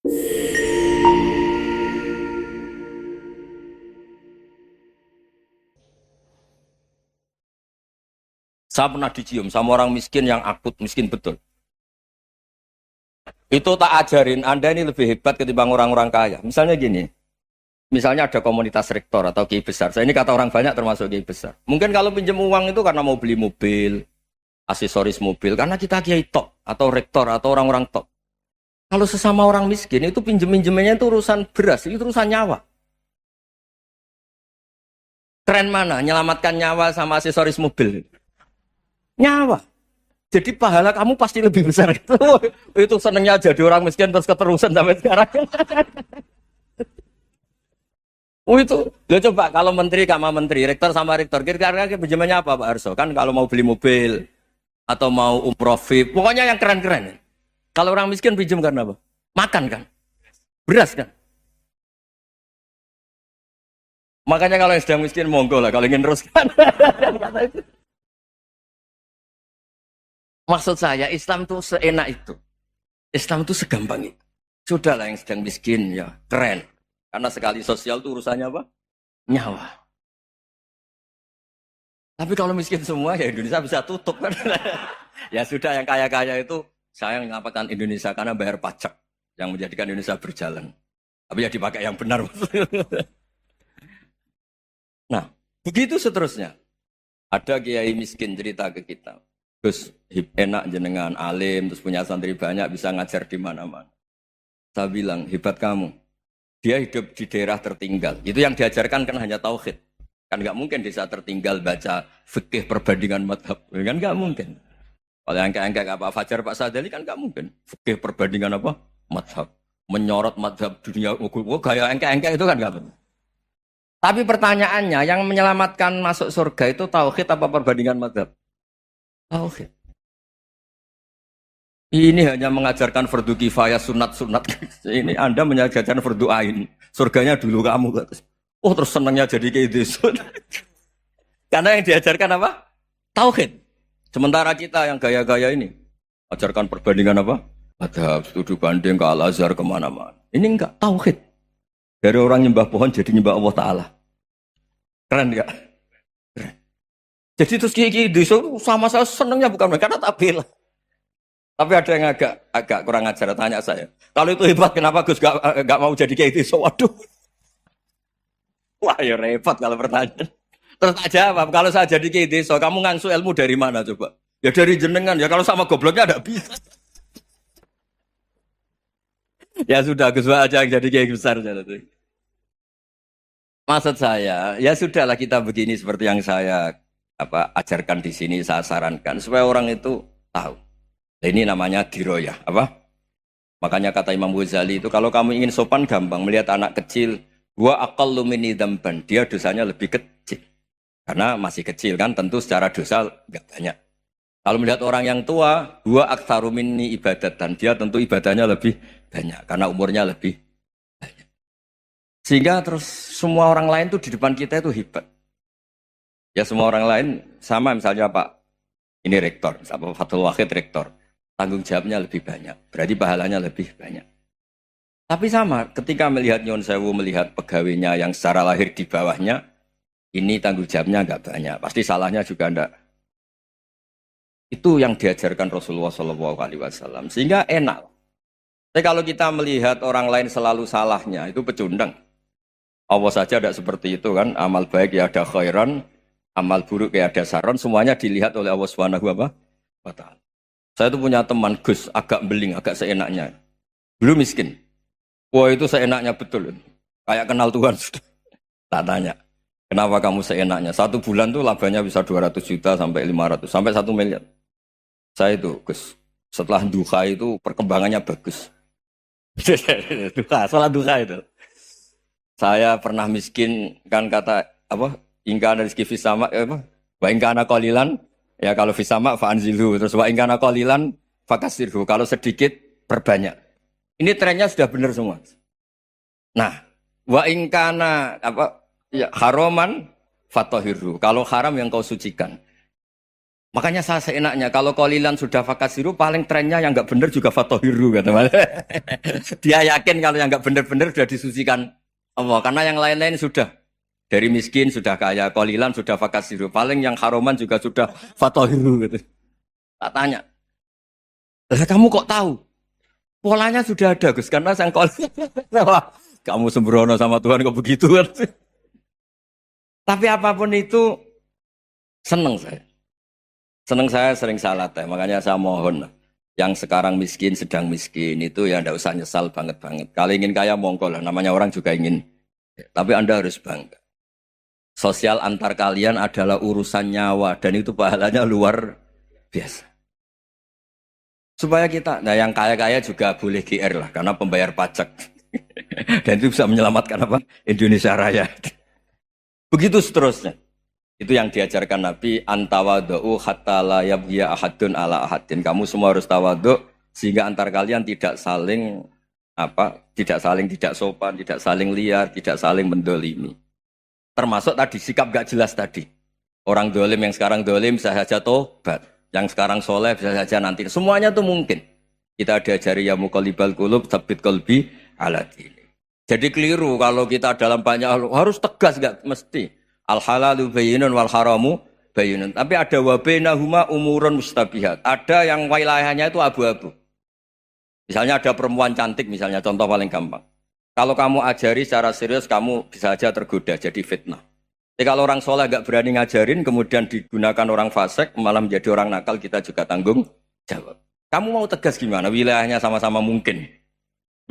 Saya pernah dicium sama orang miskin yang akut, miskin betul. Itu tak ajarin, Anda ini lebih hebat ketimbang orang-orang kaya. Misalnya gini, misalnya ada komunitas rektor atau kiai besar. Saya ini kata orang banyak termasuk kiai besar. Mungkin kalau pinjam uang itu karena mau beli mobil, aksesoris mobil, karena kita kiai top, atau rektor, atau orang-orang top. Kalau sesama orang miskin itu pinjem-pinjemannya itu urusan beras, itu urusan nyawa. Keren mana? Menyelamatkan nyawa sama aksesoris mobil. Nyawa. Jadi pahala kamu pasti lebih besar itu. Itu senengnya jadi orang miskin terus keterusan sampai sekarang. Oh itu, lo coba kalau menteri sama menteri, rektor sama rektor, kira-kira pinjamannya apa Pak Arso? Kan kalau mau beli mobil atau mau umroh VIP, pokoknya yang keren-keren. Kalau orang miskin pinjam karena apa? Makan kan, beras kan. Makanya kalau yang sedang miskin monggo lah, kalau ingin teruskan. Maksud saya Islam tuh seenak itu. Islam tuh segampang itu. Sudahlah yang sedang miskin ya keren. Karena sekali sosial tuh urusannya apa? Nyawa. Tapi kalau miskin semua ya Indonesia bisa tutup kan. Ya sudah yang kaya-kaya itu saya mengatakan Indonesia karena bayar pajak yang menjadikan Indonesia berjalan. Tapi ya dipakai yang benar. Nah, begitu seterusnya. Ada kiai miskin cerita ke kita. Terus enak jenengan alim, terus punya santri banyak, bisa ngajar di mana-mana. Saya bilang, hebat kamu. Dia hidup di daerah tertinggal. Itu yang diajarkan kan hanya tauhid. Kan nggak mungkin desa tertinggal baca fikih perbandingan madhab. Kan nggak mungkin. Kalau yang kayak Pak Fajar, Pak Sadali kan nggak mungkin. Fikih perbandingan apa? Madhab. Menyorot madhab dunia. Gaya engkek-engkek itu kan nggak benar. Tapi pertanyaannya, yang menyelamatkan masuk surga itu tauhid apa perbandingan madhab? Tauhid. Ini hanya mengajarkan fardu kifayah sunat-sunat. Ini Anda mengajarkan fardu ain. Surganya dulu kamu. Oh terus senangnya jadi kayak gitu. Karena yang diajarkan apa? Tauhid. Sementara kita yang gaya-gaya ini. Ajarkan perbandingan apa? Madhab, studi banding ke Al-Azhar kemana-mana. Ini enggak, tauhid. Dari orang nyembah pohon jadi nyembah Allah Ta'ala. Keren enggak? Keren. Jadi terus kiai desa sama saya senangnya bukan karena tak bela. Tapi ada yang agak kurang ajar tanya saya. Kalau itu hebat kenapa Gus gak mau jadi kiai desa? Waduh. Wah ya repot kalau pertanyaan. Terus tak jawab, kalau saya jadi kiai desa, kamu ngangsu ilmu dari mana coba? Ya dari jenengan. Ya kalau sama gobloknya ada bisa. Ya sudah Gus aja yang jadi kiai besar. Maksud saya, ya sudahlah kita begini seperti yang saya ajarkan di sini, saya sarankan supaya orang itu tahu. Nah, ini namanya diroyah, apa? Makanya kata Imam Ghazali itu kalau kamu ingin sopan gampang melihat anak kecil, wa aqallu minni dzamban, dia dosanya lebih kecil. Karena masih kecil kan, tentu secara dosa enggak banyak. Kalau melihat orang yang tua, wa aktsaru minni ibadatan, dia tentu ibadahnya lebih banyak karena umurnya lebih banyak. Sehingga terus semua orang lain tuh di depan kita itu hebat. Ya semua orang lain sama misalnya Pak ini rektor, Pak Fathul Wahid rektor, tanggung jawabnya lebih banyak, berarti pahalanya lebih banyak. Tapi sama, ketika melihat Nyon Sewu melihat pegawainya yang secara lahir di bawahnya, ini tanggung jawabnya nggak banyak, pasti salahnya juga enggak. Itu yang diajarkan Rasulullah SAW, sehingga enak. Tapi kalau kita melihat orang lain selalu salahnya, itu pecundang. Allah saja tidak seperti itu kan, amal baik ya ada khairan, amal buruk ya ada saron, semuanya dilihat oleh Allah Subhanahu wa Ta'ala. Saya tuh punya teman Gus, agak beling, agak seenaknya. Dulu miskin. Wah itu seenaknya betul. Kayak kenal Tuhan sudah. Tak tanya, kenapa kamu seenaknya? Satu bulan tuh labanya bisa 200 juta sampai 500, sampai 1 miliar. Saya itu Gus, setelah duha itu perkembangannya bagus. Duha, salah duha itu. Saya pernah miskin kan kata apa? Ingka dari rezeki fisama apa? Wa ingka ana qalilan ya kalau fisama fa anzilhu terus wa ingka ana qalilan fakasirhu kalau sedikit perbanyak. Ini trennya sudah benar semua. Nah, wa ingka ana apa ya haraman fatahirhu kalau haram yang kau sucikan. Makanya saya seenaknya, kalau kolilan sudah fakasiru, paling trennya yang nggak bener juga fatohiru, kata Mas. Dia yakin kalau yang nggak bener-bener sudah disucikan Allah. Karena yang lain-lain sudah. Dari miskin sudah kaya, kolilan sudah fakasiru. Paling yang haroman juga sudah fatohiru. Gitu. Tak tanya, lah kamu kok tahu? Polanya sudah ada, Gus. Karena sang kolilan. Kamu sembrono sama Tuhan kok begitu kan? Tapi apapun itu, seneng saya. Seneng saya sering salah teh, makanya saya mohon yang sekarang miskin sedang miskin itu ya ndak usah nyesal banget-banget. Kalau ingin kaya monggo lah, namanya orang juga ingin. Tapi Anda harus bangga. Sosial antar kalian adalah urusan nyawa dan itu pahalanya luar biasa. Supaya kita, nah yang kaya-kaya juga boleh GR lah karena pembayar pajak. Dan itu bisa menyelamatkan apa? Indonesia Raya. Begitu seterusnya. Itu yang diajarkan Nabi, antawadhu hatta la yabghiya ahadun ala ahadin. Kamu semua harus tawadhu sehingga antar kalian tidak saling tidak sopan, tidak saling liar, tidak saling mendolimi. Termasuk tadi sikap gak jelas tadi. Orang dolim yang sekarang dolim bisa saja tobat, yang sekarang soleh bisa saja nanti. Semuanya itu mungkin. Kita diajari ya muqallibal qulub tsabbit qalbi ala dini. Jadi keliru kalau kita dalam banyak harus tegas gak mesti. Al halalu bayyinun wal haramu bayyinun. Tapi ada wa bainahuma umurun mustabihat. Ada yang wilayahnya itu abu-abu. Misalnya ada perempuan cantik misalnya, contoh paling gampang. Kalau kamu ajari secara serius, kamu bisa saja tergoda jadi fitnah. Jadi kalau orang soleh gak berani ngajarin, kemudian digunakan orang fasik, malah menjadi orang nakal, kita juga tanggung jawab. Kamu mau tegas gimana? Wilayahnya sama-sama mungkin.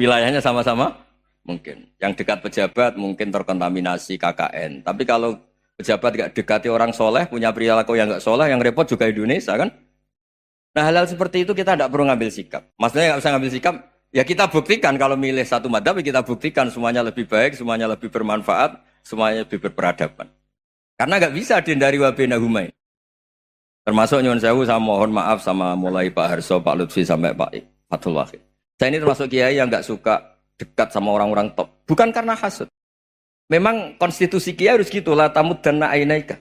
Wilayahnya sama-sama mungkin. Yang dekat pejabat mungkin terkontaminasi KKN. Tapi kalau pejabat gak dekati orang soleh, punya perilaku yang gak soleh, yang repot juga Indonesia kan? Nah hal-hal seperti itu kita tidak perlu ngambil sikap. Maksudnya nggak usah ngambil sikap, ya kita buktikan kalau milih satu madhab, kita buktikan semuanya lebih baik, semuanya lebih bermanfaat, semuanya lebih berperadaban. Karena nggak bisa dihindari wabena humai. Termasuk nyuwun sewu, saya mohon maaf sama mulai Pak Harso, Pak Lutfi sampai Pak Fathul Wahid. Saya ini termasuk kiai yang nggak suka dekat sama orang-orang top. Bukan karena hasud. Memang konstitusi kiai harus gitu lah, tamud dan na'inaika.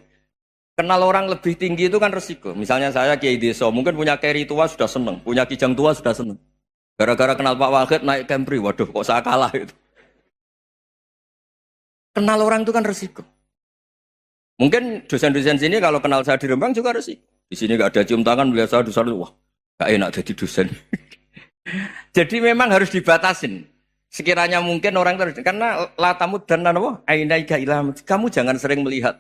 Kenal orang lebih tinggi itu kan resiko. Misalnya saya kiai desa, mungkin punya keri tua sudah seneng, punya kijang tua sudah seneng. Gara-gara kenal Pak Wahid naik Camry, waduh kok saya kalah itu. Kenal orang itu kan resiko. Mungkin dosen-dosen sini kalau kenal saya di Rembang juga resiko. Di sini gak ada cium tangan, melihat saya dosen, wah gak enak jadi dosen. Jadi memang harus dibatasin. Sekiranya mungkin orang itu, karena latamud dan apa? Ainaika ilham. Kamu jangan sering melihat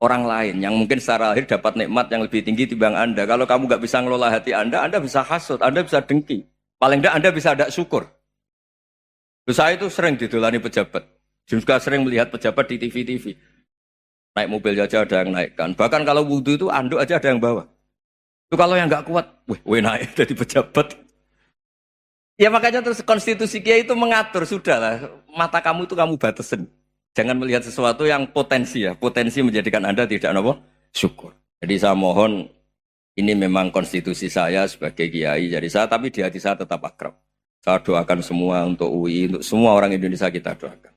orang lain yang mungkin secara lahir dapat nikmat yang lebih tinggi timbang Anda. Kalau kamu gak bisa ngelola hati Anda bisa hasut, Anda bisa dengki. Paling tidak Anda bisa ada syukur. Saya itu sering didolani pejabat. Juga sering melihat pejabat di TV-TV. Naik mobil aja ada yang naikkan. Bahkan kalau wudhu itu anduk aja ada yang bawa. Itu kalau yang nggak kuat, weh naik jadi pejabat. Ya makanya terus konstitusi kiai itu mengatur, sudahlah. Mata kamu itu kamu batasin. Jangan melihat sesuatu yang potensi ya. Potensi menjadikan Anda tidak apa? Syukur. Jadi saya mohon, ini memang konstitusi saya sebagai kiai. Jadi saya, tapi di hati saya tetap akrab. Saya doakan semua untuk UI, untuk semua orang Indonesia kita doakan.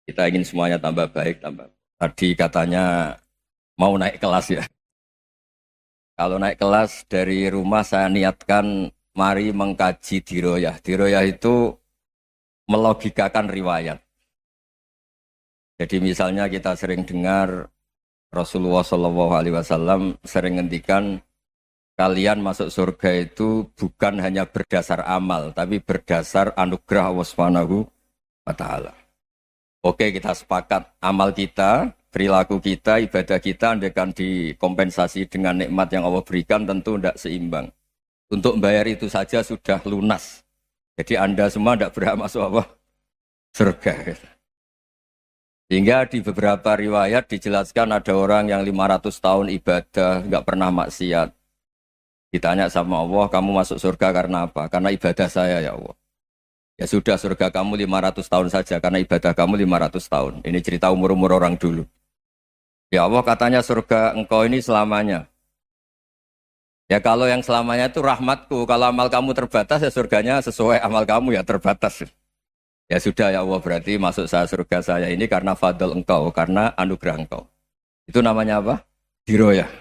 Kita ingin semuanya tambah baik, tambah. Tadi katanya mau naik kelas ya. Kalau naik kelas dari rumah saya niatkan mari mengkaji diroyah. Diroyah itu melogikakan riwayat. Jadi misalnya kita sering dengar Rasulullah SAW sering ngendikan kalian masuk surga itu bukan hanya berdasar amal, tapi berdasar anugerah Allah Subhanahu wa Ta'ala. Oke, kita sepakat amal kita, perilaku kita, ibadah kita andaikan dikompensasi dengan nikmat yang Allah berikan tentu tidak seimbang. Untuk membayar itu saja sudah lunas. Jadi Anda semua tidak berhak masuk apa? Surga. Sehingga di beberapa riwayat dijelaskan ada orang yang 500 tahun ibadah, nggak pernah maksiat. Ditanya sama Allah, kamu masuk surga karena apa? Karena ibadah saya ya Allah. Ya sudah, surga kamu 500 tahun saja karena ibadah kamu 500 tahun. Ini cerita umur-umur orang dulu. Ya Allah, katanya surga engkau ini selamanya. Ya kalau yang selamanya itu rahmatku. Kalau amal kamu terbatas ya surganya sesuai amal kamu ya terbatas. Ya sudah ya Allah, berarti masuk saya surga saya ini karena fadl engkau, karena anugerah engkau. Itu namanya apa? Diroyah.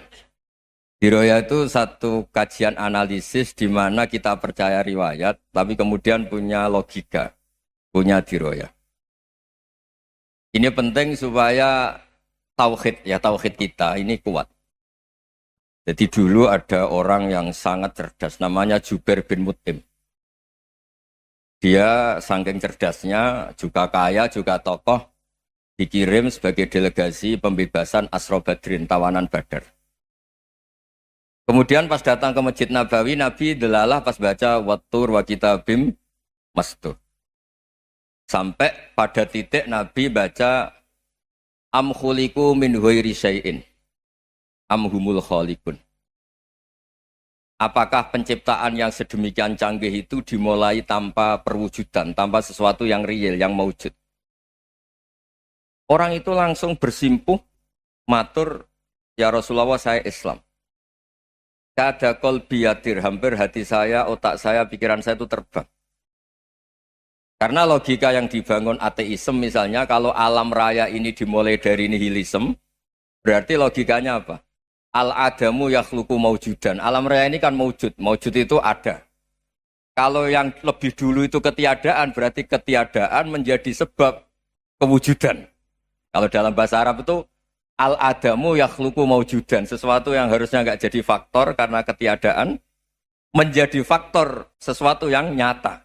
Diroya itu satu kajian analisis di mana kita percaya riwayat, tapi kemudian punya logika, punya diroya. Ini penting supaya tauhid kita ini kuat. Jadi dulu ada orang yang sangat cerdas, namanya Jubair bin Mut'im. Dia saking cerdasnya, juga kaya, juga tokoh, dikirim sebagai delegasi pembebasan Asra Badrin, tawanan Badar. Kemudian pas datang ke Masjid Nabawi, Nabi delalah pas baca Wattur wa kitabim mastur. Sampai pada titik Nabi baca Am khuliqu min ghairi syai'in am humul khaliqun. Apakah penciptaan yang sedemikian canggih itu dimulai tanpa perwujudan, tanpa sesuatu yang real, yang maujud? Orang itu langsung bersimpuh, matur, ya Rasulullah saya Islam. Kada qalbi yatir, hampir hati saya, otak saya, pikiran saya itu terbang. Karena logika yang dibangun ateisme misalnya, kalau alam raya ini dimulai dari nihilisme, berarti logikanya apa? Al-adamu yakhluqu maujudan. Alam raya ini kan maujud. Maujud itu ada. Kalau yang lebih dulu itu ketiadaan, berarti ketiadaan menjadi sebab kewujudan. Kalau dalam bahasa Arab itu al-adamu yakhluqu maujudan. Sesuatu yang harusnya nggak jadi faktor karena ketiadaan, menjadi faktor sesuatu yang nyata.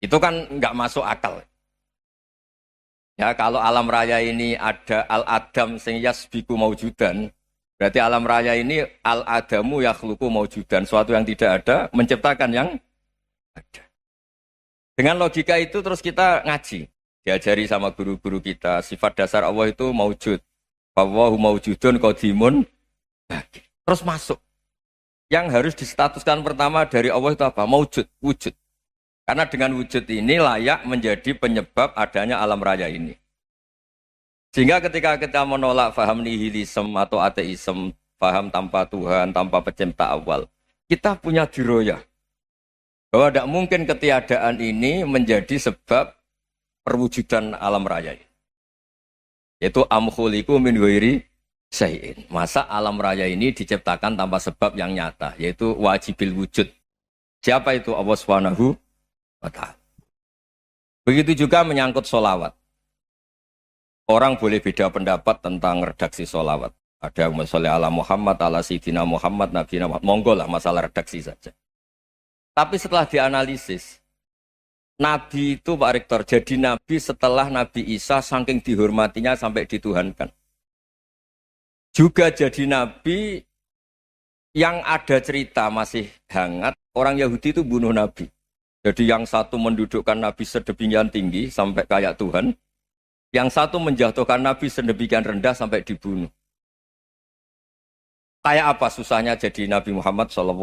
Itu kan nggak masuk akal. Ya, kalau alam raya ini ada al-adam sing yasbiku maujudan, berarti alam raya ini al-adamu yakhluqu maujudan, sesuatu yang tidak ada menciptakan yang ada. Dengan logika itu terus kita ngaji, diajari sama guru-guru kita, sifat dasar Allah itu maujud. Wallahu maujudun qadimun. Terus masuk. Yang harus distatuskan pertama dari Allah itu apa? Maujud, wujud. Karena dengan wujud ini layak menjadi penyebab adanya alam raya ini. Sehingga ketika kita menolak faham nihilisme atau ateisme, faham tanpa Tuhan, tanpa pencipta awal, kita punya diroyah. Bahwa tidak mungkin ketiadaan ini menjadi sebab perwujudan alam raya ini. Yaitu am khuliqu min ghairi syai'in. Masa alam raya ini diciptakan tanpa sebab yang nyata, yaitu wajibil wujud. Siapa itu? Allah Subhanahu wa ta'ala. Begitu juga menyangkut sholawat. Orang boleh beda pendapat tentang redaksi sholawat. Ada yang sholli ala Muhammad, ala Sayyidina Muhammad, Nabi Muhammad. Monggo lah masalah redaksi saja. Tapi setelah dianalisis, Nabi itu Pak Rektor, jadi Nabi setelah Nabi Isa saking dihormatinya sampai dituhankan. Juga jadi Nabi yang ada cerita masih hangat, orang Yahudi itu bunuh Nabi. Jadi yang satu mendudukkan Nabi sedemikian tinggi sampai kayak Tuhan, yang satu menjatuhkan Nabi sedemikian rendah sampai dibunuh. Kayak apa susahnya jadi Nabi Muhammad SAW.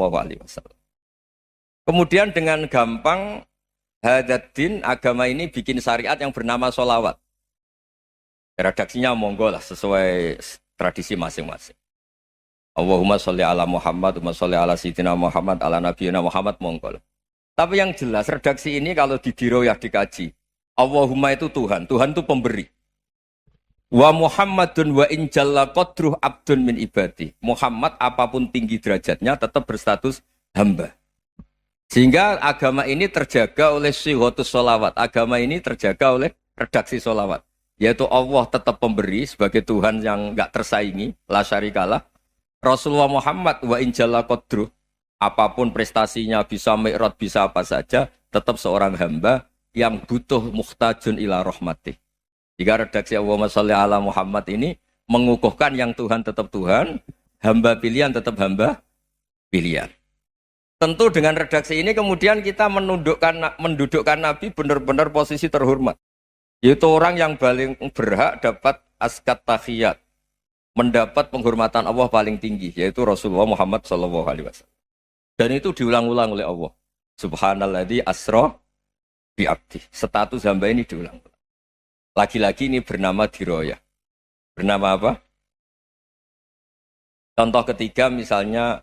Kemudian dengan gampang Hadaddin agama ini bikin syariat yang bernama sholawat. Redaksinya monggo lah sesuai tradisi masing-masing. Allahumma sholli ala Muhammad, Allahumma sholli ala Sayyidina Muhammad, ala Nabiyina Muhammad, monggo lah. Tapi yang jelas redaksi ini kalau didiroyah dikaji, Allahumma itu Tuhan, Tuhan itu pemberi. Wa Muhammadun wa in jalla qadruh abdun min ibadi. Muhammad apapun tinggi derajatnya tetap berstatus hamba. Sehingga agama ini terjaga oleh sighatus sholawat. Agama ini terjaga oleh redaksi sholawat. Yaitu Allah tetap pemberi sebagai Tuhan yang enggak tersaingi, la syarikalah. Rasulullah Muhammad wa in jalla qadruh. Apapun prestasinya, bisa mi'raj, bisa apa saja, tetap seorang hamba yang butuh muhtajun ila rahmatih. Jika redaksi Allahumma sholli ala Muhammad ini mengukuhkan yang Tuhan tetap Tuhan, hamba pilihan tetap hamba pilihan. Tentu dengan redaksi ini kemudian kita mendudukkan Nabi benar-benar posisi terhormat. Yaitu orang yang paling berhak dapat askat tahiyat, mendapat penghormatan Allah paling tinggi, yaitu Rasulullah Muhammad SAW. Dan itu diulang-ulang oleh Allah. Subhanalladzi asra bi abdi. Status hamba ini diulang-ulang. Lagi-lagi ini bernama diroyah. Bernama apa? Contoh ketiga misalnya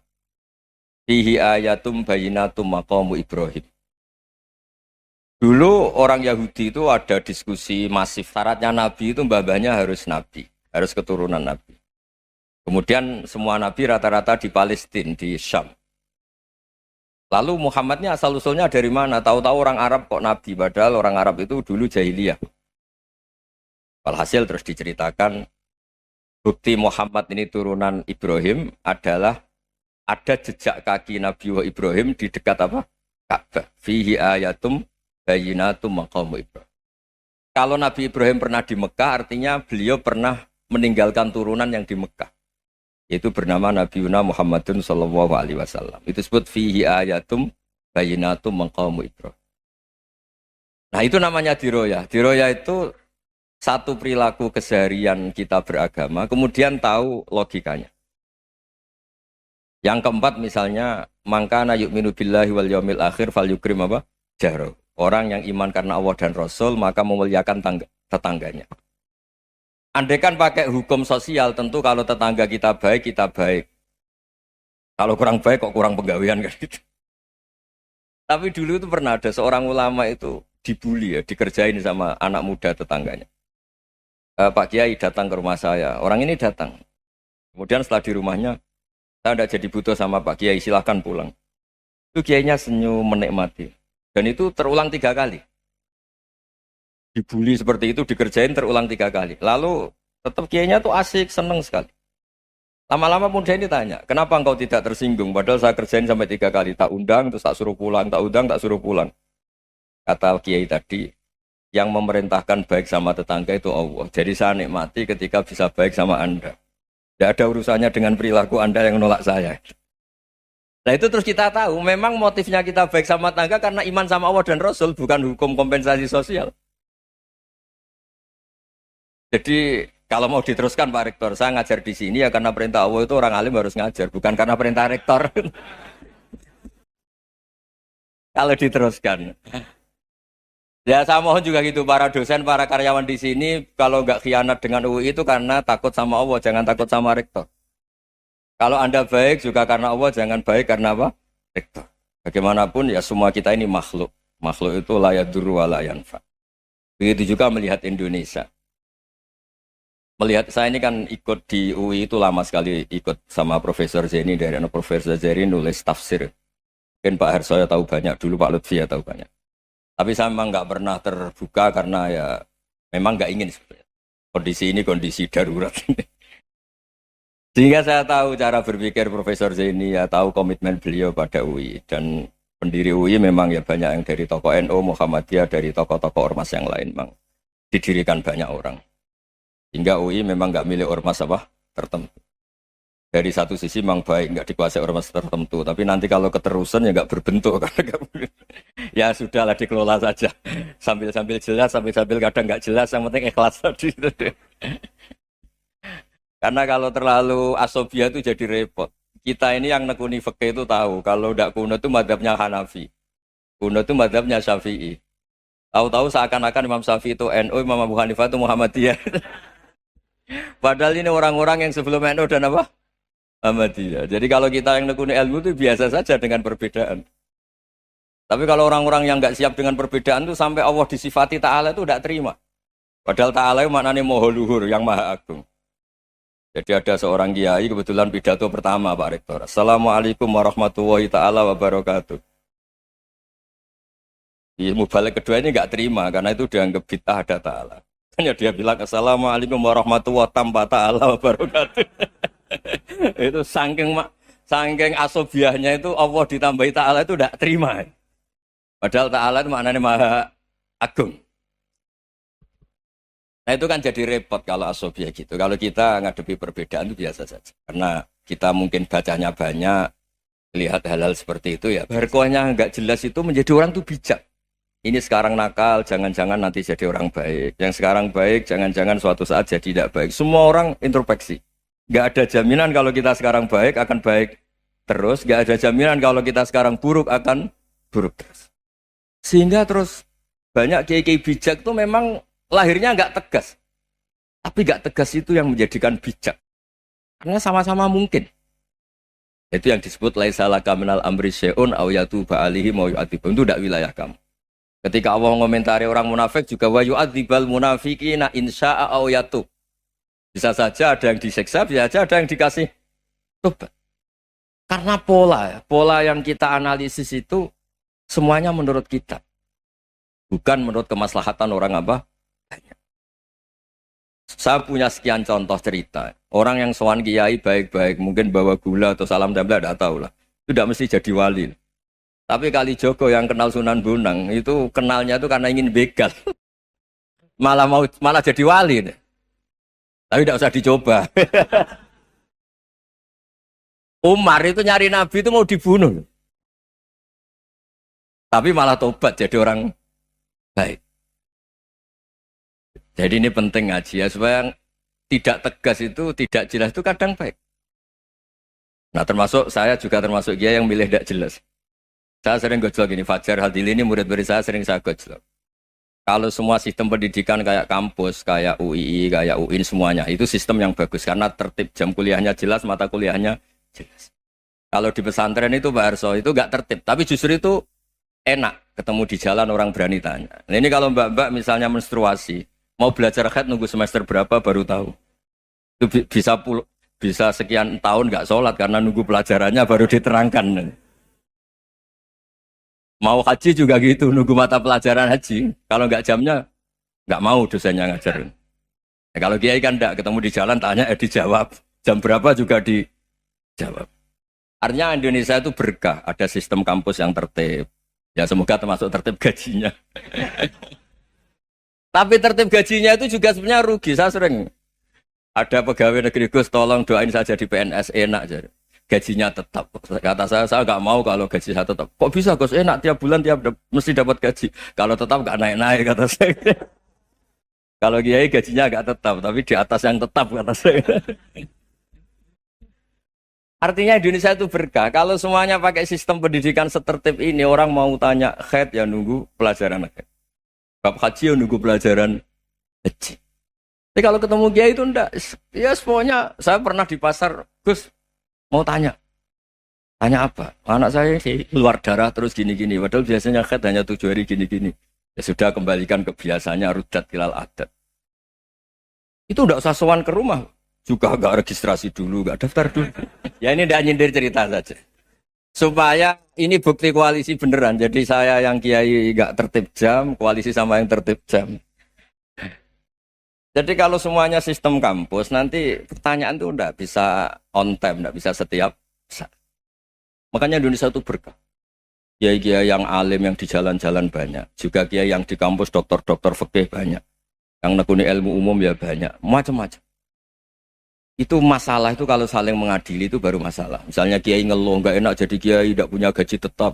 fihi ayatum bayinatum maqamu Ibrahim. Dulu orang Yahudi itu ada diskusi masif. Syaratnya Nabi itu mbah-mbahnya harus Nabi. Harus keturunan Nabi. Kemudian semua nabi rata-rata di Palestina, di Syam. Lalu Muhammadnya asal-usulnya dari mana? Tahu-tahu orang Arab kok nabi, padahal orang Arab itu dulu jahiliyah. Walhasil terus diceritakan, bukti Muhammad ini turunan Ibrahim adalah ada jejak kaki Nabi Ibrahim di dekat apa? Ka'bah. Fihi ayatum bayyinatum maqamu Ibrahim. Kalau Nabi Ibrahim pernah di Mekah, artinya beliau pernah meninggalkan turunan yang di Mekah. Yaitu bernama Nabi Muhammadun sallallahu alaihi wasallam. Itu disebut fihi ayatum bayyinatum maqamu Ibrahim. Nah, itu namanya diroyah. Diroyah itu satu perilaku keseharian kita beragama, kemudian tahu logikanya. Yang keempat misalnya, mangkana yu'minu billahi wal yaumil akhir fal yukrim apa? Jaro. Orang yang iman karena Allah dan Rasul, maka memuliakan tetangganya. Andaikan pakai hukum sosial, tentu kalau tetangga kita baik, kita baik. Kalau kurang baik, kok kurang penggawean kan gitu. Tapi dulu itu pernah ada seorang ulama itu dibully ya, dikerjain sama anak muda tetangganya. Pak Kiai datang ke rumah saya, orang ini datang. Kemudian setelah di rumahnya, saya tidak jadi butuh sama Pak Kiai, silahkan pulang. Itu Kiainya senyum menikmati. Dan itu terulang 3 kali. Dibully seperti itu, dikerjain terulang 3 kali. Lalu tetap Kiainya tuh asik, seneng sekali. Lama-lama muda ini tanya, kenapa engkau tidak tersinggung? Padahal saya kerjain sampai 3 kali. Tak undang, terus tak suruh pulang, tak undang, tak suruh pulang. Kata Kiai tadi, yang memerintahkan baik sama tetangga itu Allah. Jadi saya nikmati ketika bisa baik sama Anda. Tidak ada urusannya dengan perilaku Anda yang menolak saya. Nah itu terus kita tahu, memang motifnya kita baik sama tetangga karena iman sama Allah dan Rasul, bukan hukum kompensasi sosial. Jadi kalau mau diteruskan Pak Rektor, saya ngajar di sini ya karena perintah Allah itu orang alim harus ngajar, bukan karena perintah Rektor. Kalau diteruskan. Ya saya mohon juga gitu, para dosen, para karyawan di sini, kalau nggak khianat dengan UI itu karena takut sama Allah, jangan takut sama Rektor. Kalau Anda baik juga karena Allah, jangan baik karena apa? Rektor. Bagaimanapun ya semua kita ini makhluk. Makhluk itu la yadurru wa la yanfa. Begitu juga melihat Indonesia. Melihat saya ini kan ikut di UI itu lama sekali, ikut sama Profesor Zeni, dari Profesor Zeni nulis tafsir. Mungkin Pak Harsoyo tahu banyak, dulu Pak Lutfi ya tahu banyak. Tapi saya memang nggak pernah terbuka karena ya memang nggak ingin sebenarnya. Kondisi ini kondisi darurat. Sehingga saya tahu cara berpikir Profesor Zaini, ya tahu komitmen beliau pada UI. Dan pendiri UI memang ya banyak yang dari tokoh NU, Muhammadiyah, dari tokoh-tokoh ormas yang lain memang didirikan banyak orang. Hingga UI memang nggak milik ormas apa tertentu. Dari satu sisi memang baik, nggak dikuasai ormas tertentu. Tapi nanti kalau keterusan ya nggak berbentuk. Ya sudahlah dikelola saja. Sambil-sambil jelas, sambil-sambil kadang nggak jelas, yang penting ikhlas tadi. Karena kalau terlalu asobia itu jadi repot. Kita ini yang nekuni fikih itu tahu, kalau tidak kuno itu madhabnya Hanafi. Kuno itu madhabnya Syafi'i. Tahu-tahu seakan-akan Imam Syafi'i itu NU, Imam Abu Hanifah itu Muhammadiyah. Padahal ini orang-orang yang sebelum NU dan apa? Muhammadiyah. Jadi kalau kita yang nekuni ilmu itu biasa saja dengan perbedaan. Tapi kalau orang-orang yang nggak siap dengan perbedaan itu sampai Allah disifati Ta'ala itu tidak terima. Padahal Ta'ala itu maknanya Maha Luhur, yang Maha Agung. Jadi ada seorang kiai kebetulan pidato pertama Pak Rektor. Assalamualaikum warahmatullahi ta'ala wabarakatuh. Di mubalik kedua ini nggak terima karena itu dianggap bid'ah ada ta'ala. Hanya dia bilang Assalamualaikum warahmatullahi ta'ala wabarakatuh. Itu saking asobiahnya itu Allah ditambahi ta'ala itu tidak terima. Padahal ta'ala itu maknanya Maha Agung. Nah itu kan jadi repot kalau asobia gitu. Kalau kita ngadepi perbedaan itu biasa saja. Karena kita mungkin bacanya banyak, lihat hal-hal seperti itu ya. Berkuahnya nggak jelas itu menjadi orang tuh bijak. Ini sekarang nakal, jangan-jangan nanti jadi orang baik. Yang sekarang baik, jangan-jangan suatu saat jadi tidak baik. Semua orang introspeksi. Nggak ada jaminan kalau kita sekarang baik akan baik terus. Nggak ada jaminan kalau kita sekarang buruk akan buruk terus. Sehingga terus banyak kiai-kiai bijak itu memang lahirnya nggak tegas, tapi nggak tegas itu yang menjadikan bijak, karena sama-sama mungkin. Itu yang disebut laisa laka minal amri syai'un aw yatuba alihi mau yu'adzibum, itu tidak wilayah kamu. Ketika Allah mengomentari orang munafik juga wa yu'adzibal munafiqina insya'a aw yatub. Bisa saja ada yang disiksa, bisa saja ada yang dikasih tobat. Karena pola yang kita analisis itu semuanya menurut kita. Bukan menurut kemaslahatan orang apa? Banyak. Saya punya sekian contoh cerita. Orang yang sowan kiai baik-baik, mungkin bawa gula atau salam tempel, tidak tahu lah. Itu tidak mesti jadi wali. Tapi Kali Joko yang kenal Sunan Bonang, itu kenalnya itu karena ingin begal. malah jadi wali. Tapi tidak usah dicoba. Umar itu nyari Nabi itu mau dibunuh. Tapi malah tobat jadi orang baik. Jadi ini penting ngaji ya, supaya tidak tegas itu, tidak jelas itu kadang baik. Nah termasuk saya juga termasuk dia yang milih tidak jelas. Saya sering gojlok ini, Fajar Hadili ini murid-murid saya sering saya gojlok. Kalau semua sistem pendidikan kayak kampus, kayak UII, kayak UIN semuanya, itu sistem yang bagus. Karena tertib jam kuliahnya jelas, mata kuliahnya jelas. Kalau di pesantren itu Pak Arso, itu nggak tertib. Tapi justru itu enak, ketemu di jalan orang berani tanya. Nah ini kalau mbak-mbak misalnya menstruasi, mau belajar haid nunggu semester berapa baru tahu. Itu bisa sekian tahun nggak sholat karena nunggu pelajarannya baru diterangkan. Mau haji juga gitu, nunggu mata pelajaran haji. Kalau nggak jamnya, nggak mau dosennya ngajar. Ya, kalau kiai kan enggak, ketemu di jalan tanya, dijawab. Jam berapa juga dijawab. Artinya Indonesia itu berkah, ada sistem kampus yang tertib. Ya semoga termasuk tertib gajinya. Tapi tertib gajinya itu juga sebenarnya rugi. Saya sering ada pegawai negeri Gus, tolong doain saja di PNS enak jadi. Gajinya tetap. Kata saya nggak mau kalau gaji saya tetap. Kok bisa Gus enak tiap bulan mesti dapat gaji. Kalau tetap nggak naik-naik kata saya. Kalau kiai gajinya nggak tetap, tapi di atas yang tetap kata saya. Artinya Indonesia itu berkah. Kalau semuanya pakai sistem pendidikan setertib ini, orang mau tanya haid ya nunggu pelajaran haid. Bab haji ya nunggu pelajaran haji. Tapi kalau ketemu kiai itu enggak. Ya semuanya, saya pernah di pasar, Gus mau tanya. Tanya apa? Anak saya sih keluar darah terus gini-gini. Padahal biasanya haid hanya 7 hari gini-gini. Ya sudah kembalikan ke biasanya, rudat ilal adat. Itu enggak usah sowan ke rumah. Juga enggak registrasi dulu, enggak daftar dulu. Ya ini enggak nyindir cerita saja. Supaya ini bukti koalisi beneran. Jadi saya yang kiai enggak tertib jam, koalisi sama yang tertib jam. Jadi kalau semuanya sistem kampus, nanti pertanyaan itu enggak bisa on time, enggak bisa setiap saat. Makanya Indonesia itu berkah. Kiai-kiai yang alim yang di jalan-jalan banyak. Juga kiai yang di kampus dokter-dokter fikih banyak. Yang nekuni ilmu umum ya banyak. Macam-macam. Itu masalah itu kalau saling mengadili itu baru masalah. Misalnya kiai ngeluh, enggak enak jadi kiai, enggak punya gaji tetap.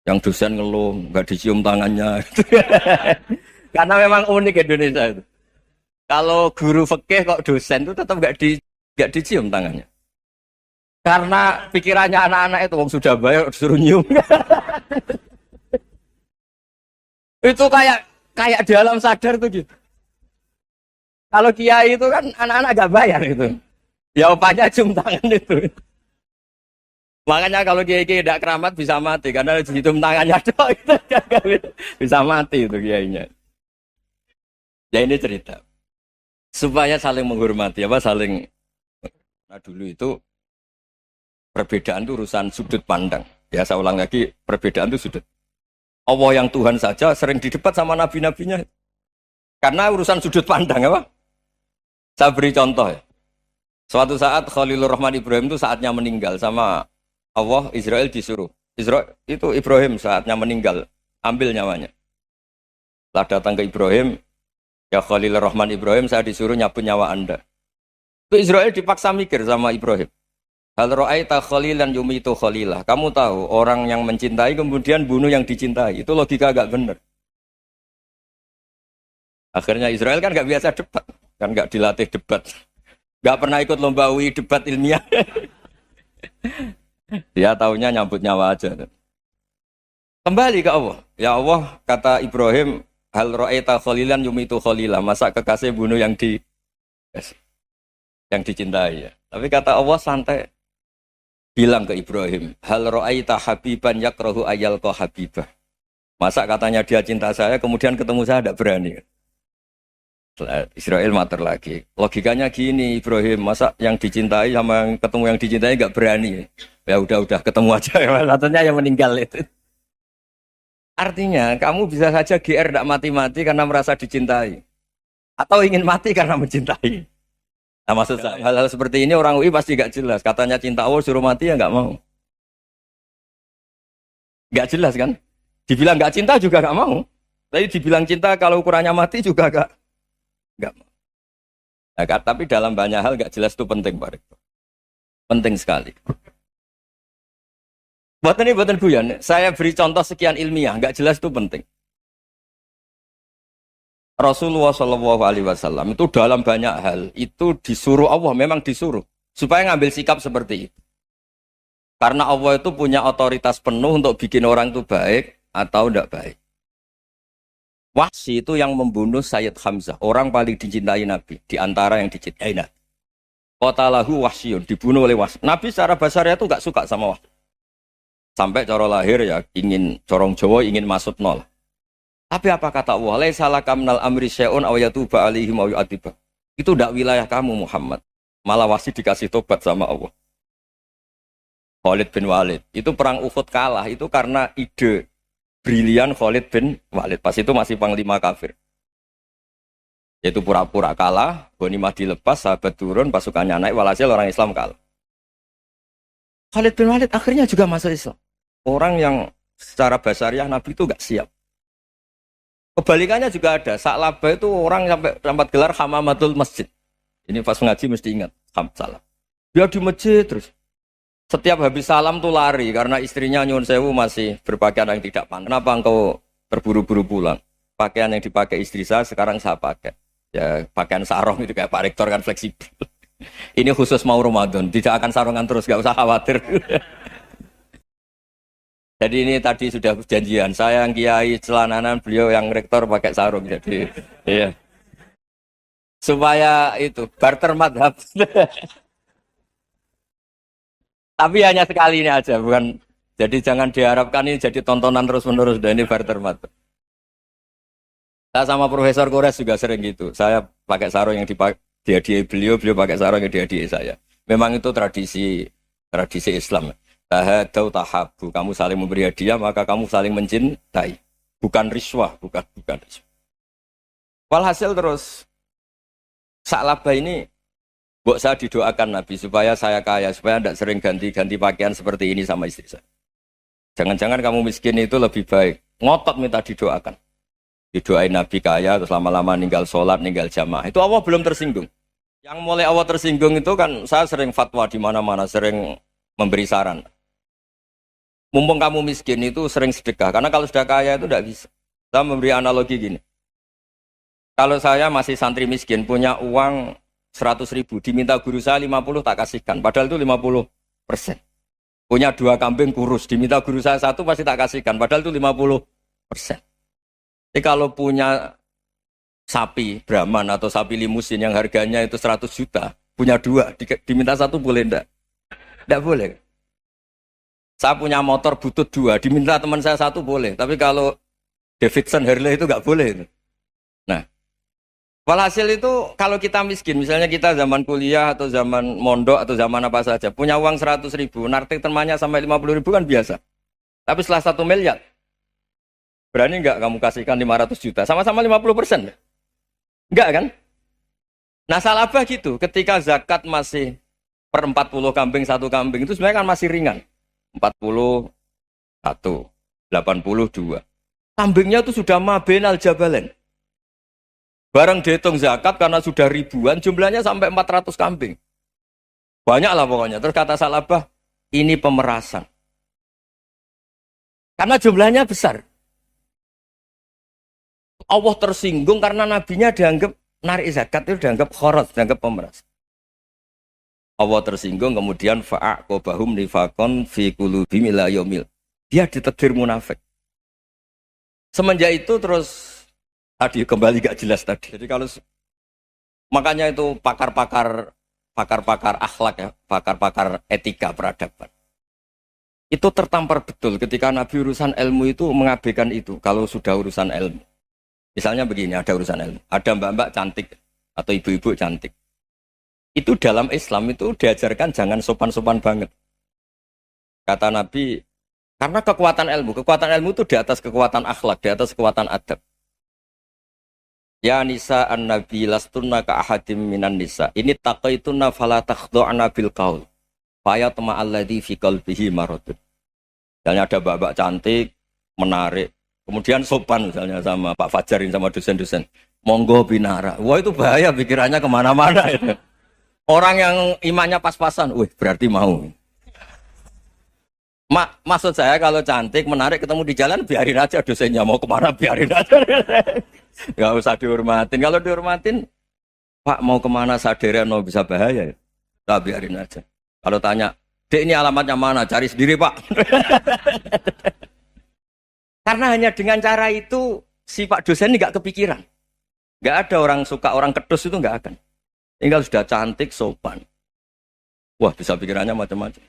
Yang dosen ngeluh, enggak dicium tangannya. Karena memang unik Indonesia itu. Kalau guru fikih kok dosen itu tetap enggak dicium tangannya. Karena pikirannya anak-anak itu wong sudah bayar disuruh nyium. Itu kayak di alam sadar tuh gitu. Kalau kiai itu kan anak-anak gak bayar itu. Ya opanya cium tangan itu. Makanya kalau kiai-kiai tidak keramat bisa mati karena cium tangannya doang itu bisa mati itu kiainya. Ya ini cerita. Supaya saling menghormati saling. Nah dulu itu perbedaan itu urusan sudut pandang. Ya saya ulang lagi, perbedaan itu sudut. Allah yang Tuhan saja sering didebat sama nabi-nabinya. Karena urusan sudut pandang apa? Saya beri contoh ya. Suatu saat Khalilur Rahman Ibrahim itu saatnya meninggal sama Allah, Israel disuruh. Israel itu Ibrahim saatnya meninggal, ambil nyawanya. Setelah datang ke Ibrahim, ya Khalilur Rahman Ibrahim, saya disuruh nyabut nyawa Anda. Itu Israel dipaksa mikir sama Ibrahim. Hal ra'aita khalilan yumitu khalilah. Kamu tahu orang yang mencintai kemudian bunuh yang dicintai. Itu logika agak benar. Akhirnya Israel kan gak biasa debat. Kan gak dilatih debat. Gak pernah ikut lomba UI debat ilmiah. Dia taunya nyambut nyawa aja. Kembali ke Allah. Ya Allah, kata Ibrahim, hal ra'aita khalilan yumitu khalilah. Masa kekasih bunuh yang dicintai ya. Tapi kata Allah santai. Bilang ke Ibrahim, hal ra'aita habiban yakrahu ayyalqa habibah. Masa katanya dia cinta saya, kemudian ketemu saya tidak berani. Israel mater lagi. Logikanya gini, Ibrahim, masa yang dicintai sama yang ketemu yang dicintai nggak berani? Ya udah ketemu aja. Satunya yang meninggal itu. Artinya kamu bisa saja GR tidak mati-mati karena merasa dicintai, atau ingin mati karena mencintai. Nah, maksud saya hal-hal seperti ini orang UI pasti nggak jelas. Katanya cinta Allah suruh mati ya nggak mau. Nggak jelas kan? Dibilang nggak cinta juga nggak mau. Tapi dibilang cinta kalau ukurannya mati juga nggak mau. Nah, tapi dalam banyak hal nggak jelas itu penting, Pak Rektor. Penting sekali. Buatan Buyan, saya beri contoh sekian ilmiah, nggak jelas itu penting. Rasulullah Shallallahu Alaihi Wasallam itu dalam banyak hal itu disuruh Allah, memang disuruh supaya ngambil sikap seperti itu. Karena Allah itu punya otoritas penuh untuk bikin orang itu baik atau tidak baik. Wahsy itu yang membunuh Sayyid Hamzah, orang paling dicintai Nabi, di antara yang dicintai Nabi. Qatalahu Wahsyun, dibunuh oleh Wahsy. Nabi secara basarnya itu nggak suka sama Wahsy. Sampai cara lahir ya ingin corong Jawa ingin masuk nol. Tapi apa kata Allah? Laisa laka minal amri syai'un aw yatuba alaihim aw yu'adziba. Itu tidak wilayah kamu Muhammad. Malah Wahsy dikasih tobat sama Allah. Khalid bin Walid. Itu perang Uhud kalah itu karena ide brilian Khalid bin Walid. Pas itu masih panglima kafir. Yaitu pura-pura kalah, ghanimah dilepas, sahabat turun, pasukannya naik, walhasil orang Islam kalah. Khalid bin Walid akhirnya juga masuk Islam. Orang yang secara basariah Nabi itu gak siap. Kebalikannya juga ada. Sa'labah itu orang sampai tempat gelar hamamatul masjid. Ini pas ngaji mesti ingat. Salam. Dia di masjid terus. Setiap habis salam tuh lari. Karena istrinya nyuwun sewu masih berpakaian yang tidak pantas. Kenapa engkau terburu-buru pulang? Pakaian yang dipakai istri saya sekarang saya pakai. Ya pakaian sarung itu kayak Pak Rektor kan fleksibel. Ini khusus mau Ramadan. Tidak akan sarungan terus. Gak usah khawatir. Jadi ini tadi sudah janjian. Saya yang kiai celananan, beliau yang rektor pakai sarung. Jadi, iya. Supaya itu barter madhab. Tapi hanya sekali ini aja, bukan. Jadi jangan diharapkan ini jadi tontonan terus-menerus. Dan ini barter madhab. Saya sama Profesor Kores juga sering gitu. Saya pakai sarung yang dihadiahi beliau pakai sarung yang dihadiahi saya. Memang itu tradisi Islam. Tahadau tahabu, kamu saling memberi hadiah maka kamu saling mencintai, bukan riswah, bukan riswah. Walhasil terus Sa'labah ini mbok saya didoakan Nabi supaya saya kaya, supaya tidak sering ganti-ganti pakaian seperti ini sama istri saya. Jangan-jangan kamu miskin itu lebih baik, ngotot minta didoakan. Didoain Nabi kaya terus lama-lama ninggal sholat, ninggal jamaah. Itu Allah belum tersinggung. Yang mulai Allah tersinggung itu kan saya sering fatwa di mana-mana, sering memberi saran. Mumpung kamu miskin itu sering sedekah. Karena kalau sudah kaya itu tidak bisa. Saya memberi analogi gini. Kalau saya masih santri miskin, punya uang 100.000. Diminta guru saya 50 tak kasihkan. Padahal itu 50%. Punya 2 kambing kurus. Diminta guru saya 1 pasti tak kasihkan. Padahal itu 50%. Jadi kalau punya sapi Brahman atau sapi limusin yang harganya itu 100 juta. Punya 2. Diminta 1 boleh enggak? Enggak boleh. Saya punya motor butut 2, diminta teman saya 1 boleh. Tapi kalau Davidson Harley itu nggak boleh. Nah, walhasil itu kalau kita miskin, misalnya kita zaman kuliah atau zaman mondok atau zaman apa saja, punya uang 100.000, nartik temannya sampai 50.000 kan biasa. Tapi setelah 1 miliar, berani nggak kamu kasihkan 500 juta? Sama-sama 50%. Enggak kan? Nah, Sa'labah gitu, ketika zakat masih per 40 kambing, 1 kambing, itu sebenarnya kan masih ringan. 41, 82. Kambingnya itu sudah mabenal jabalen. Barang dihitung zakat karena sudah ribuan, jumlahnya sampai 400 kambing. Banyak lah pokoknya. Terus kata Sa'labah, ini pemerasan. Karena jumlahnya besar. Allah tersinggung karena nabinya dianggap narik zakat itu dianggap khorot, dianggap pemeras. Allah tersinggung kemudian fa'aqobahum nifakon fi qulubihim ila yaumil. Dia ditetir munafik. Semenjak itu terus tadi kembali gak jelas tadi. Jadi kalau makanya itu pakar-pakar akhlak ya, pakar-pakar etika peradaban. Itu tertampar betul ketika Nabi urusan ilmu itu mengabaikan itu kalau sudah urusan ilmu. Misalnya begini, ada urusan ilmu. Ada mbak-mbak cantik atau ibu-ibu cantik. Itu dalam Islam itu diajarkan jangan sopan-sopan banget. Kata Nabi, karena kekuatan ilmu itu di atas kekuatan akhlak, di atas kekuatan adab. Ya nisa an-nabi lastunna ka ahadim minan nisa. Ini taqaitunna fala takhdu'na bil qaul. Fa yatma alladhi fi qalbihi maradun. Misalnya ada mbak-mbak cantik, menarik, kemudian sopan misalnya sama Pak Fajarin sama dosen-dosen. Monggo binara. Wah itu bahaya pikirannya kemana-mana itu. Orang yang imannya pas-pasan, wih berarti mau. Maksud saya kalau cantik, menarik, ketemu di jalan, biarin aja dosennya mau kemana, biarin aja. Gak usah dihormatin. Kalau dihormatin, Pak mau kemana sadarian mau bisa bahaya ya? Nah, biarin aja. Kalau tanya, Dek ini alamatnya mana? Cari sendiri Pak. Karena hanya dengan cara itu, si Pak dosen ini gak kepikiran. Gak ada orang suka, orang kedus itu gak akan. Tinggal sudah cantik, sopan. Wah bisa pikirannya macam-macam.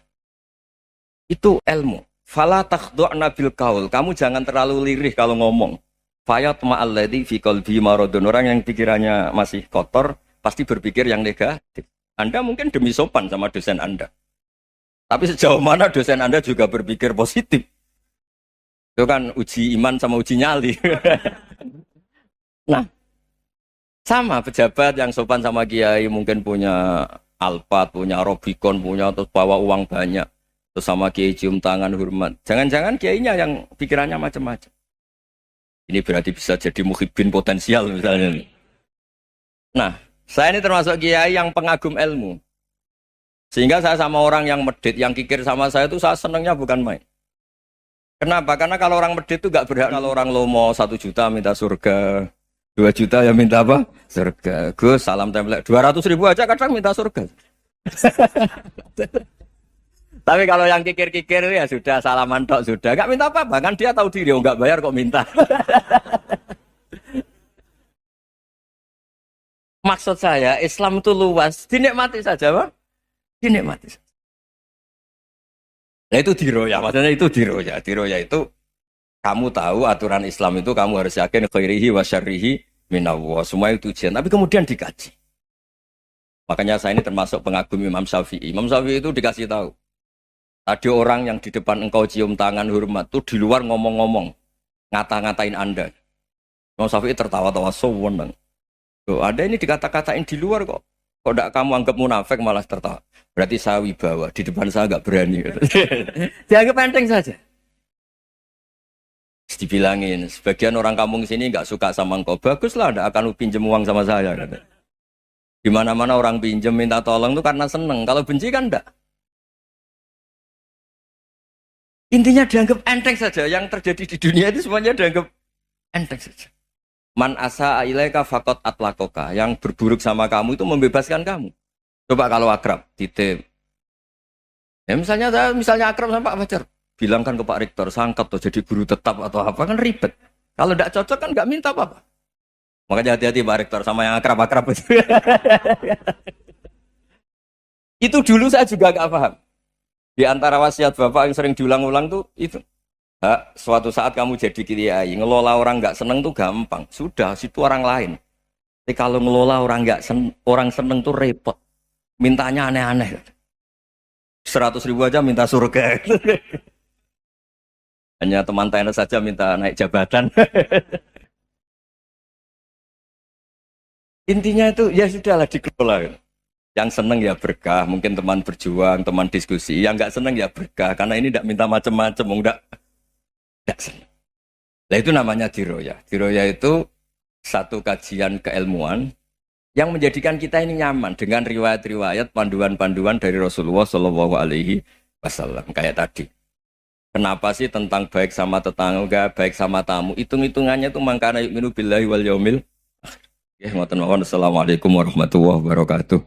Itu ilmu. Fala takhdu'na bil qaul. Kamu jangan terlalu lirih kalau ngomong. Fayat ma'alladzi fi qalbi maradun. Orang yang pikirannya masih kotor pasti berpikir yang negatif. Anda mungkin demi sopan sama dosen Anda. Tapi sejauh mana dosen Anda juga berpikir positif. Itu kan uji iman sama uji nyali. Nah, sama pejabat yang sopan sama kiai mungkin punya Alphard, punya Robicon, punya terus bawa uang banyak. Terus sama kiai cium tangan hormat. Jangan-jangan kiainya yang pikirannya macam-macam. Ini berarti bisa jadi muhibbin potensial misalnya. Nah, saya ini termasuk kiai yang pengagum ilmu. Sehingga saya sama orang yang medit, yang kikir sama saya itu saya senangnya bukan main. Kenapa? Karena kalau orang medit itu gak berhak. Kalau orang lomo 1 juta minta surga, 2 juta ya minta apa? Surga. Gus, salam template. 200.000 aja kadang minta surga. Tapi kalau yang kikir-kikir ya sudah salaman tok sudah. Gak minta apa-apa kan dia tahu diri, gak bayar kok minta. Maksud saya Islam itu luas, dinikmati saja Pak. Dinikmati saja. Nah itu diroya, maksudnya itu diroya. Diroya itu kamu tahu aturan Islam itu kamu harus yakin khairihi wa syarrihi minallah. Semua itu ujian, tapi kemudian dikaji. Makanya saya ini termasuk pengagum Imam Syafi'i. Imam Syafi'i itu dikasih tahu. Ada orang yang di depan engkau cium tangan hormat tuh di luar ngomong-ngomong, ngata-ngatain Anda. Imam Syafi'i tertawa-tawa sewenang. Loh, ada ini dikata-katain di luar kok. Kok tidak kamu anggap munafik malah tertawa. Berarti saya wibawa, di depan saya nggak berani. Dianggap enteng saja. Dibilangin, sebagian orang kampung sini nggak suka sama engkau. Baguslah, tidak akan pinjam uang sama saya. Di mana-mana orang pinjam minta tolong itu karena seneng. Kalau benci kan enggak. Intinya dianggap enteng saja. Yang terjadi di dunia itu semuanya dianggap enteng saja. Man asa ilaika faqat atlakoka. Yang berburuk sama kamu itu membebaskan kamu. Coba kalau akrab, titip. Ya misalnya akrab sama Pak Fajar. Bilangkan ke Pak Rektor, sangkat atau jadi guru tetap atau apa kan ribet. Kalau tidak cocok kan nggak minta apa-apa. Makanya hati-hati Pak Rektor sama yang akrab-akrab itu. Itu dulu saya juga nggak paham. Di antara wasiat Bapak yang sering diulang-ulang tuh itu. Suatu saat kamu jadi kiai, ngelola orang nggak seneng tuh gampang. Sudah, situ orang lain. Tapi kalau ngelola orang nggak orang seneng tuh repot. Mintanya aneh-aneh. 100.000 aja minta surga. Hanya teman tenis saja minta naik jabatan. Intinya itu ya sudahlah dikelola. Yang seneng ya berkah, mungkin teman berjuang, teman diskusi. Yang nggak seneng ya berkah, karena ini tidak minta macam-macam, tidak seneng. Nah itu namanya diroya. Diroya itu satu kajian keilmuan yang menjadikan kita ini nyaman dengan riwayat-riwayat, panduan-panduan dari Rasulullah Shallallahu Alaihi Wasallam. Kayak tadi. Kenapa sih tentang baik sama tetangga, baik sama tamu? Hitung-hitungannya itu mangkana yu'minu billahi wal yaumil. Ya, ngoten mawon. Assalamualaikum warahmatullahi wabarakatuh.